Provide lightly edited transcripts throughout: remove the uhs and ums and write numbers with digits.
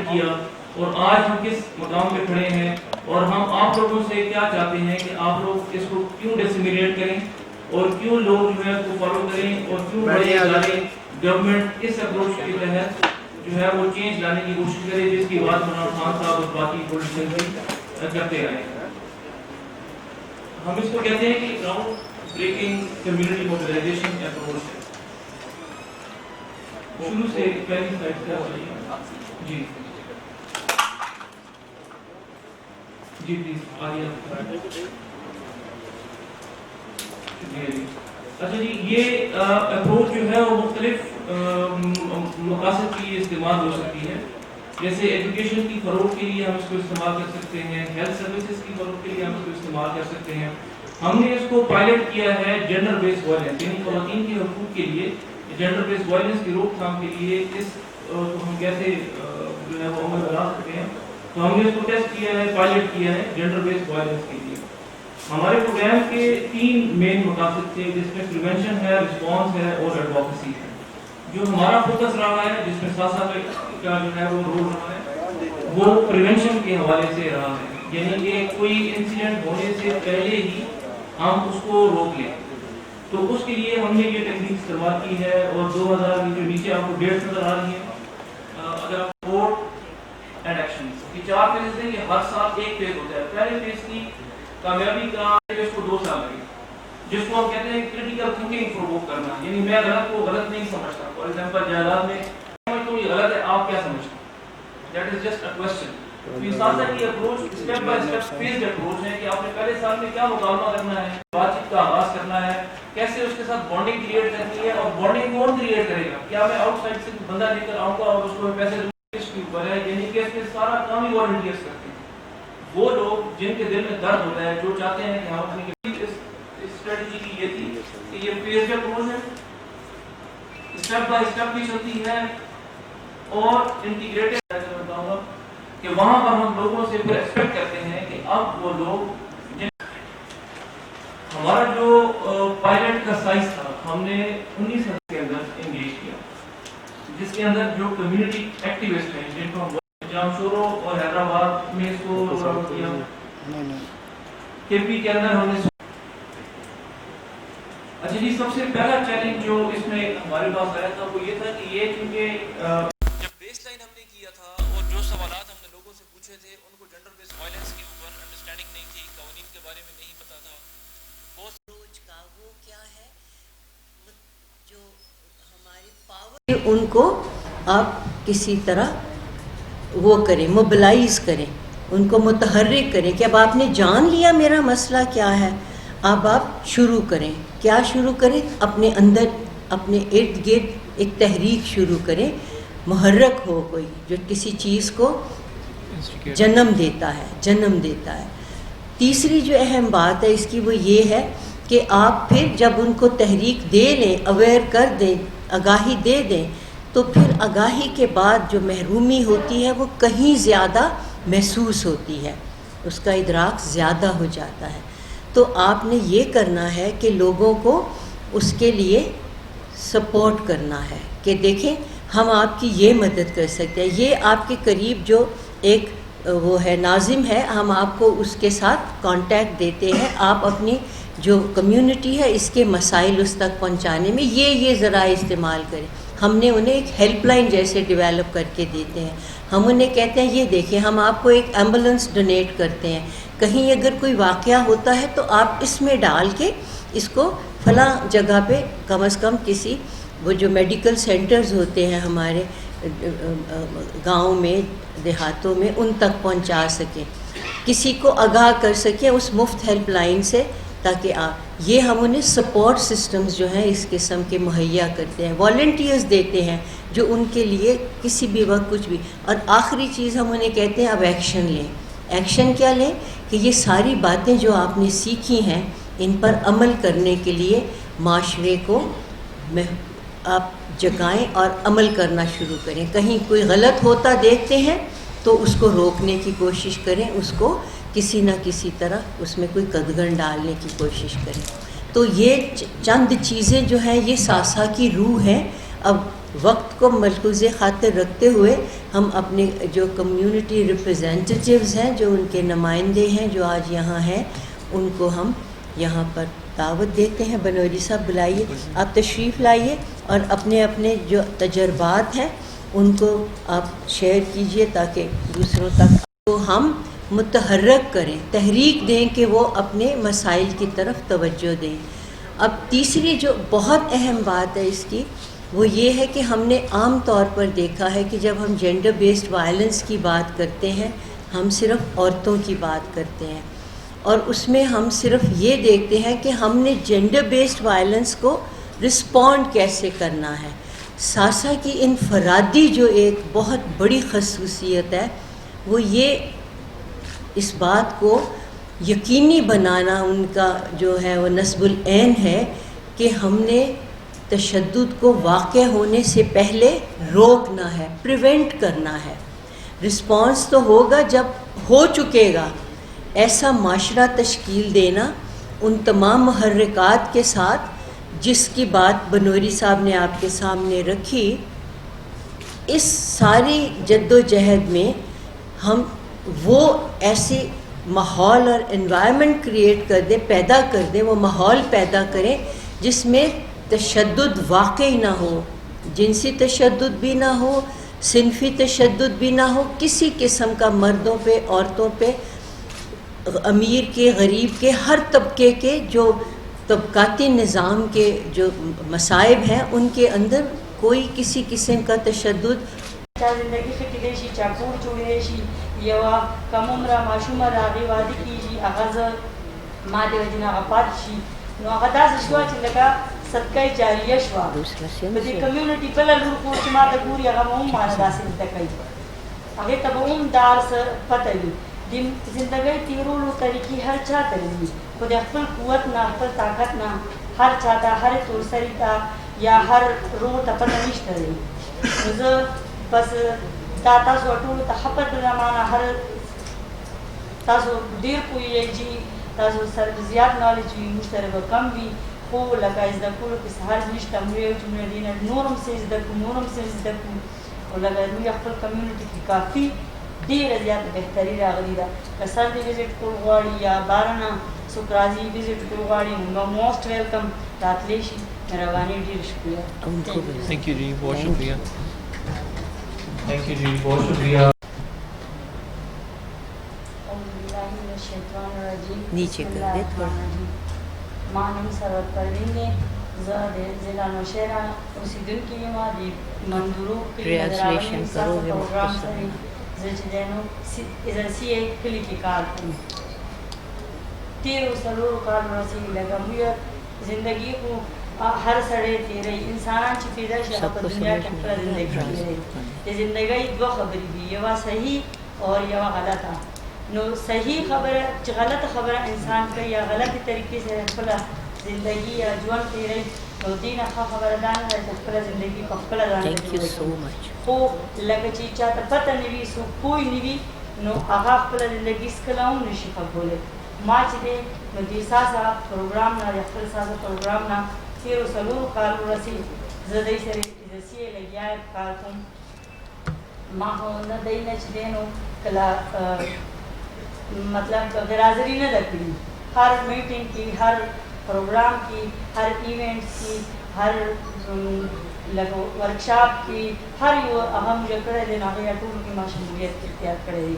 کیا اور آج ہم کس مقام پہ کھڑے ہیں اور ہم آپ لوگوں سے کیا چاہتے ہیں کہ آپ لوگ اس کو کیوں ڈسیمینیٹ کریں اور کیوں لوگ جو ہے اس کو فالو کریں اور کیوں بڑے ادارے گورنمنٹ اس اپروچ کے تحت جو ہے وہ چینج لانے کی کوشش کرے جس کی بات عمران خان صاحب اور باقی پولیٹیشین بھی کرتے رہے ہیں. ہم اس کو کہتے ہیں کہ ground breaking community mobilisation approach ہے. شروع سے پہلی سلائڈ سے جی جی پلیز آگے. اچھا جی یہ اپروچ جو ہے وہ مختلف مقاصد کے لیے استعمال ہو سکتی ہے. جیسے ایجوکیشن کی فروغ کے لیے ہم اس کو استعمال کر سکتے ہیں, ہیلتھ سروسز کی فروغ کے لیے ہم اس کو استعمال کر سکتے ہیں. ہم نے اس کو پائلٹ کیا ہے جینڈر بیس وائلنس یعنی خواتین کے حقوق کے لیے, جینڈر بیس وائلنس کی روک تھام کے لیے اس ہم کیسے جو ہے وہ عمل بنا سکتے ہیں. تو ہم نے اس کو ٹیسٹ کیا ہے, پائلٹ کیا ہے جینڈر بیس وائلنس کے لیے. ہمارے پروگرام کے 3 مین مقاصد تھے جس میں پریونشن ہے, رسپانس ہے اور ایڈوکیسی ہے. جو ہمارا فوکس رہا ہے جس میں ساتھ کا جو ہے وہ رول رہا ہے وہ پریونشن کے حوالے سے رہا ہے. یعنی کہ کوئی انسیڈنٹ ہونے سے پہلے ہی ہم اس کو روک لیں. تو اس کے لیے ہم نے یہ ٹیکنیک استعمال کی ہے اور 2000 کی جو نیچے آپ کو ڈیٹس نظر آ رہی ہیں, اگر آپ رپورٹ اینڈ ایکشن کی 4 فیز ہیں کہ ہر سال ایک فیز ہوتا ہے. پہلے فیز کی کامیابی کا اس کو 2 سال لگے جس کو ہم کہتے ہیں کریٹیکل تھنکنگ پرووک کرنا. یعنی میں غلط کو غلط نہیں سمجھتا. فار ایگزامپل جائیداد میں تو یہ غلط ہے, آپ کیا سمجھتے ہیں, that is just a question. انسان کی approach step by step phased approach ہے کہ آپ نے پہلے سال میں کیا مکالمہ کرنا ہے, بات چیت کا آغاز کرنا ہے, کیسے اس کے ساتھ بانڈنگ کریٹ کرنی ہے اور بانڈنگ کون کریٹ کرے گا. کیا میں آؤٹ سائڈ سے بندہ لے کر آؤں گا اور اس کو پیسے اس کے اوپر ہے, یعنی کہ اس میں سارا کام ہی والنٹیئرز کرتے ہیں. وہ لوگ جن کے دل میں درد ہوتا ہے, جو چاہتے ہیں کہ ہم اپنی اسٹریٹجی کی یہ تھی کہ یہ فیزڈ اپروچ ہے, اسٹیپ بائی اسٹیپ بھی چلتی ہے اور انٹیگریٹڈ ہے. میں بتاؤں گا کہ وہاں پر ہم لوگوں سے پھر ایکسپیکٹ کرتے ہیں کہ اب وہ لوگ ہمارا جو پائلٹ کا سائز تھا ہم نے 19 کے اندر انگیج کیا, جس کے اندر جو کمیونٹی ایکٹیوسٹ ہیں جن کو ہم جامشورو اور حیدرآباد میں اس کو کیا, کے پی کے اندر ہم نے. اچھا جی, سب سے پہلا چیلنج جو اس میں ہمارے پاس آیا تھا وہ یہ تھا کہ یہ چونکہ جب بیس لائن ہم نے کیا تھا اور جو سوالات ہم نے لوگوں سے پوچھے تھے ان کو جینڈر بیس وائلنس کے اوپر انڈرسٹینڈنگ نہیں تھی, قوانین کے بارے میں نہیں پتا تھا. روز کا وہ کیا ہے جو ہماری پاور ان کو آپ کسی طرح وہ کریں, موبلائز کریں, ان کو متحرک کریں کہ اب آپ نے جان لیا میرا مسئلہ کیا ہے, اب آپ شروع کریں. کیا شروع کریں؟ اپنے اندر اپنے ارد گرد ایک تحریک شروع کریں, محرک ہو کوئی جو کسی چیز کو جنم دیتا ہے. تیسری جو اہم بات ہے اس کی وہ یہ ہے کہ آپ پھر جب ان کو تحریک دے لیں, اویئر کر دیں, آگاہی دے دیں, تو پھر آگاہی کے بعد جو محرومی ہوتی ہے وہ کہیں زیادہ محسوس ہوتی ہے, اس کا ادراک زیادہ ہو جاتا ہے. تو آپ نے یہ کرنا ہے کہ لوگوں کو اس کے لیے سپورٹ کرنا ہے کہ دیکھیں ہم آپ کی یہ مدد کر سکتے ہیں. یہ آپ کے قریب جو ایک وہ ہے ناظم ہے, ہم آپ کو اس کے ساتھ کانٹیکٹ دیتے ہیں. آپ اپنی جو کمیونٹی ہے اس کے مسائل اس تک پہنچانے میں یہ ذرائع استعمال کریں. ہم نے انہیں ایک ہیلپ لائن جیسے ڈیولپ کر کے دیتے ہیں. ہم انہیں کہتے ہیں یہ دیکھیں ہم آپ کو ایک ایمبولینس ڈونیٹ کرتے ہیں, کہیں اگر کوئی واقعہ ہوتا ہے تو آپ اس میں ڈال کے اس کو فلاں جگہ پہ کم از کم کسی وہ جو میڈیکل سینٹرز ہوتے ہیں ہمارے گاؤں میں دیہاتوں میں ان تک پہنچا سکیں, کسی کو آگاہ کر سکیں اس مفت ہیلپ لائن سے, تاکہ آپ یہ ہم انہیں سپورٹ سسٹمز جو ہیں اس قسم کے مہیا کرتے ہیں. والنٹیئرز دیتے ہیں جو ان کے لیے کسی بھی وقت کچھ بھی. اور آخری چیز ہم انہیں کہتے ہیں اب ایکشن لیں. ایکشن کیا لیں کہ یہ ساری باتیں جو آپ نے سیکھی ہیں ان پر عمل کرنے کے لیے معاشرے کو آپ جگائیں اور عمل کرنا شروع کریں. کہیں کوئی غلط ہوتا دیکھتے ہیں تو اس کو روکنے کی کوشش کریں, اس کو کسی نہ کسی طرح اس میں کوئی قدغن ڈالنے کی کوشش کریں. تو یہ چند چیزیں جو ہیں یہ ساسا کی روح ہیں. اب وقت کو ملحوظ خاطر رکھتے ہوئے ہم اپنے جو کمیونٹی ریپرزینٹیٹیوز ہیں، جو ان کے نمائندے ہیں، جو آج یہاں ہیں، ان کو ہم یہاں پر دعوت دیتے ہیں. بنوری صاحب بلائیے، آپ تشریف لائیے اور اپنے اپنے جو تجربات ہیں ان کو آپ شیئر کیجئے تاکہ دوسروں تک کو ہم متحرک کریں، تحریک دیں کہ وہ اپنے مسائل کی طرف توجہ دیں. اب تیسری جو بہت اہم بات ہے اس کی، وہ یہ ہے کہ ہم نے عام طور پر دیکھا ہے کہ جب ہم جینڈر بیسڈ وائلنس کی بات کرتے ہیں، ہم صرف عورتوں کی بات کرتے ہیں، اور اس میں ہم صرف یہ دیکھتے ہیں کہ ہم نے جینڈر بیسڈ وائلنس کو رسپونڈ کیسے کرنا ہے. ساسا کی انفرادی جو ایک بہت بڑی خصوصیت ہے وہ یہ اس بات کو یقینی بنانا ان کا جو ہے وہ نصب العین ہے کہ ہم نے تشدد کو واقع ہونے سے پہلے روکنا ہے، پریونٹ کرنا ہے. رسپانس تو ہوگا جب ہو چکے گا. ایسا معاشرہ تشکیل دینا ان تمام محرکات کے ساتھ جس کی بات بنوری صاحب نے آپ کے سامنے رکھی، اس ساری جد و جہد میں ہم وہ ایسی ماحول اور انوائرمنٹ کریٹ کر دیں، پیدا کر دیں، وہ ماحول پیدا کریں جس میں تشدد واقعی نہ ہو، جنسی تشدد بھی نہ ہو، صنفی تشدد بھی نہ ہو، کسی قسم کا مردوں پہ، عورتوں پہ، امیر کے، غریب کے، ہر طبقے کے جو طبقاتی نظام کے جو مصائب ہیں ان کے اندر کوئی کسی قسم کا تشدد زندگی خطی دیشی چاپور چوڑی دیشی یوا کم عمرہ معشومہ راغی وادی کیجی اغاز مادی وجنا غفات شی نو اغداز شوا چی لگا صدقہ جاریہ شوا بدی کمیونٹی بلا لرکو چی ماتا گوری اغا مانا دا سلتکای اغی تب دار سر پتلی دیم زندگی تیرولو طریقی ہر چا تلوی خود اخفل قوت نا اخفل طاقت نا ہر چاہتا ہر طور سریتا یا ہر رو تا پتہ نشتا دی نظر بس دا تاسو اٹولو تا حپت زمانہ ہر تاسو دیر کوئی ایک جی تاسو سر زیاد نالج بھی مشترک کم بھی خو لگا ازدہ کولو کس ہر نشتا مویو چمنے دینا نورم سے ازدہ کو اور لگا موی اخفل کمیونٹی کی کافی دیر زیاد بہتری راغلی دا کسر دی وزٹ کول غواری یا بارنا سکرازی وزٹ کول غواری موسٹ ویلکم راتلیشی مہربانی دیر شکریہ. تھینک یو جی، بہت شکریہ. تھینک یو جی، بہت شکریہ. نیچے کر دے تھوڑا. مانم سرور پروین نے ضلع نوشہرہ اسی دن کی مادی مندورو ٹرانسلیشن کرو گے مختصر زچدینو سی ایک کلی کی کار کی تیرو سلور کار رسی لگا مویت زندگی کو ہر سڑے تیرے انسان چی پیدا شاہ دنیا کے پر زندگی تیرے یہ زندگی دو خبری بھی یوا صحیح اور یوا غلطا نو صحیح خبر چی غلط خبر انسان کا یا غلط طریقے سے پلا زندگی یا جوان تیرے نو دین اخوا خبر دانا ہے پلا زندگی کو پلا دانا ہے خو لگا چی چاہتا پتہ نوی سو کوئی نوی نو آغا پلا زندگی سکلاؤں نشی خبولے ما چی دے نو دی ساسا پروگرام نا یا خل ساسا پروگرام نا تیرو سلور کارو رسی زدائی سر ازسیے لگیائے کارتون ما ہو ندائی نچ دینو کلا مطلب برازری نہ دکلی ہر میٹنگ کی، ہر پروگرام کی، ہر ایونٹ کی، ہر لگو ورکشاپ کی، ہر یو اہم جو کرے دے نا یا ٹول کی مشمولیت اختیار کرے دے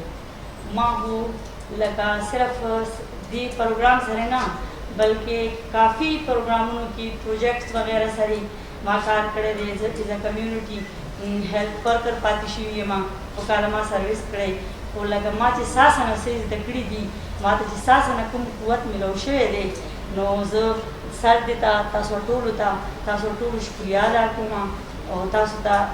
ماں ہو لگا صرف دی پروگرام سرے نا بلکہ کافی پروگراموں کی پروجیکٹس وغیرہ سری ماں کار کرے دے جیسا کمیونٹی ہیلپ پر پاتی شوی ماں وکالما سروس کرے وہ لگا ماں چی ساسنا سیز دکڑی دی ماں چی ساسنا کم قوت ملو شوی دے نو زو سر دیتا تاسو ٹولو شکریہ دا کما اور تاسو تا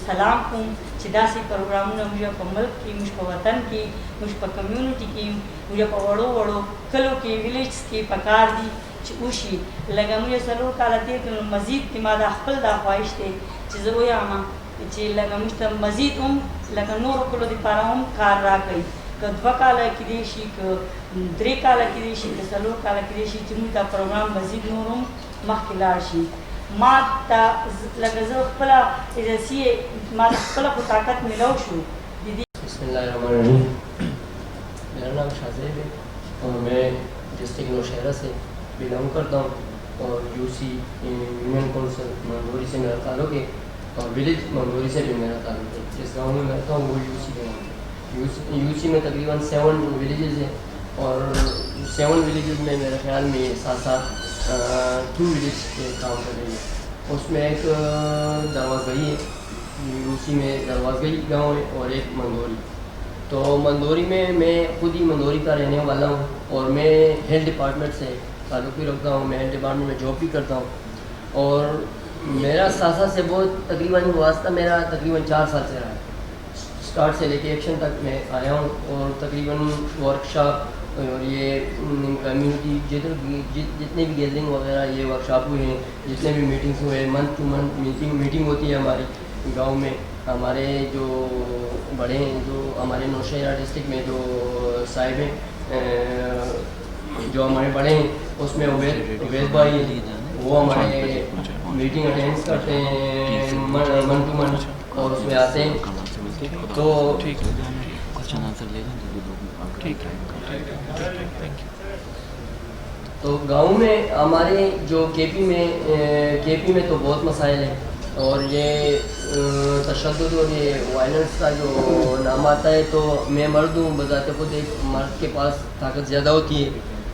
سلام کم چی داسی پروگراموں مجھے پا ملک کی، مجھ پا وطن کی، مجھ پا کمیونٹی کی، مجھے پا وڑو کلو کی، ویلیجز کی پکار دی چی اوشی لگا مجھے سلور کالا تیر کنو مزید تیما دا خپل دا خواہش تے چی زو یاما چی لگا مجھتا مزید لگا نور کلو دی پارا کار را گئی که دو کالا کی دیشی که دری کالا کی دیشی که سلور کالا کی دیشی چی مجھتا پروگرام مزید نورم مخلار شی ما ته لکه زه خپله اجازي ما ته خپله خو طاقت ملو شو د دې بسم اللہ الرحمن الرحیم. میرا نام شاہزیب ہے اور میں ڈسٹرکٹ نوشہرہ سے بلانگ کرتا ہوں اور یو سی یونین کونسل منگوری سے میرا تعلق ہے اور ولیج منگوری سے بھی میرا تعلق ہے. جس گاؤں میں رہتا ہوں وہ یو سی کے گاؤں ہے. یو سی میں تقریباً 7 ولیجز ہیں اور 7 ولیجز میں میرے خیال میں ساتھ 2 ولیج کے کام کر رہی ہے. اس میں ایک درواز گئی ہے, یو سی میں درواز گئی گاؤں ہے اور ایک مندوری. تو مندوری میں خود ہی مندوری کا رہنے والا ہوں اور میں ہیلتھ ڈپارٹمنٹ سے تعلق بھی رکھتا ہوں. میں ہیلتھ ڈپارٹمنٹ میں جاب بھی کرتا ہوں اور میرا ساسا سے بہت تقریباً واسطہ میرا تقریباً 4 سال سے رہا ہے. اسٹارٹ سے لے کے ایکشن تک میں آیا ہوں اور تقریباً ورکشاپ اور یہ کمیونٹی جتنے بھی گیدرنگ وغیرہ یہ ورکشاپ ہوئے ہیں, جتنے بھی میٹنگس ہوئے, منتھ ٹو منتھ میٹنگ ہوتی ہے ہماری گاؤں میں. ہمارے جو بڑے ہیں, جو ہمارے نوشہرہ ڈسٹرکٹ میں جو صاحب ہیں, جو ہمارے بڑے ہیں, اس میں عبید بھائی ہیں, وہ ہمارے میٹنگ اٹینڈ کرتے ہیں منتھ ٹو منتھ اور اس میں آتے ہیں. تو تو گاؤں میں ہمارے جو کے پی میں تو بہت مسائل ہیں اور یہ تشدد اور یہ وائلنس کا جو نام آتا ہے تو میں مرد ہوں, بذات خود ایک مرد کے پاس طاقت زیادہ ہوتی ہے.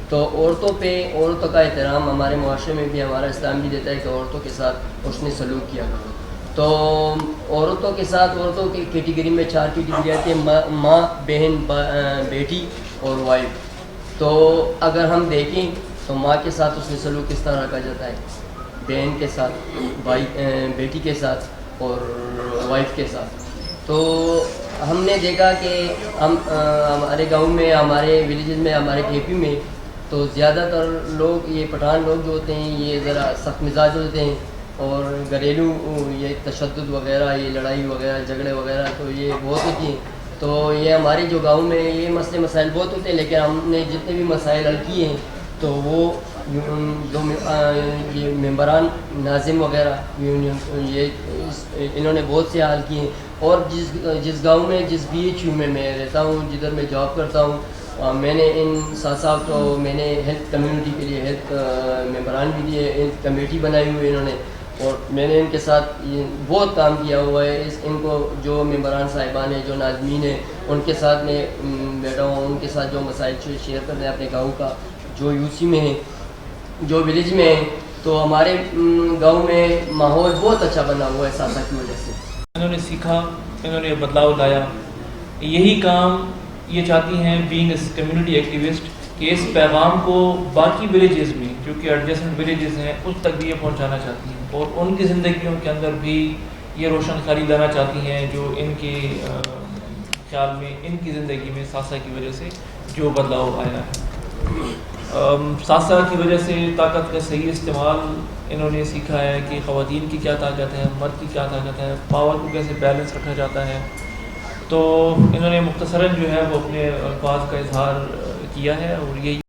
تو عورتوں کا احترام ہمارے معاشرے میں بھی ہمارا اسلام بھی دیتا ہے کہ عورتوں کے ساتھ حسن سلوک کیا کرو. تو عورتوں کے ساتھ عورتوں کی کیٹیگری میں 4 کیٹیگری آتی ہے, ماں, بہن, بیٹی اور وائف. تو اگر ہم دیکھیں تو ماں کے ساتھ حسن سلوک کس طرح رکھا جاتا ہے, بہن کے ساتھ, بیٹی کے ساتھ اور وائف کے ساتھ. تو ہم نے دیکھا کہ ہمارے گاؤں میں, ہمارے ولیجز میں, ہمارے کے پی میں تو زیادہ تر لوگ, یہ پٹھان لوگ جو ہوتے ہیں یہ ذرا سخت مزاج ہوتے ہیں اور گھریلو یہ تشدد وغیرہ, یہ لڑائی وغیرہ, جھگڑے وغیرہ تو یہ بہت ہوتی ہیں. تو یہ ہمارے جو گاؤں میں یہ مسئلے مسائل بہت ہوتے ہیں, لیکن ہم نے جتنے بھی مسائل حل کیے ہیں تو وہ جو یہ ممبران ناظم وغیرہ یونین یہ انہوں نے بہت سے حل کیے ہیں. اور جس گاؤں میں, جس بی ایچ یو میں رہتا ہوں, جدھر میں جاب کرتا ہوں, میں نے ان صاحب کو میں نے ہیلتھ کمیونٹی کے لیے ہیلتھ ممبران بھی دیے, ہیلتھ کمیٹی بنائی ہوئی انہوں نے اور میں نے ان کے ساتھ بہت کام کیا ہوا ہے. ان کو جو ممبران صاحبان ہیں, جو ناظمین ہیں, ان کے ساتھ میں بیٹھا ہوں, ان کے ساتھ جو مسائل شیئر کرتے ہیں اپنے گاؤں کا, جو یو سی میں ہیں, جو ولیج میں ہیں. تو ہمارے گاؤں میں ماحول بہت اچھا بنا ہوا ہے ساسا کی وجہ سے. انہوں نے سیکھا, انہوں نے بدلاؤ لایا. یہی کام یہ چاہتی ہیں بینگ اے کمیونٹی ایکٹیوسٹ کہ اس پیغام کو باقی ولیجز میں جو کہ ایڈجسٹنٹ ولیجز ہیں اس تک بھی یہ پہنچانا چاہتی ہیں اور ان کی زندگیوں کے اندر بھی یہ روشن خاری لانا چاہتی ہیں جو ان کے خیال میں ان کی زندگی میں ساسا کی وجہ سے جو بدلاؤ آیا ہے. ساسا کی وجہ سے طاقت کا صحیح استعمال انہوں نے سیکھا ہے کہ خواتین کی کیا طاقت ہے, مرد کی کیا طاقت ہے, پاور کو کیسے بیلنس رکھا جاتا ہے. تو انہوں نے مختصراً جو ہے وہ اپنے الفاظ کا اظہار کیا ہے اور یہی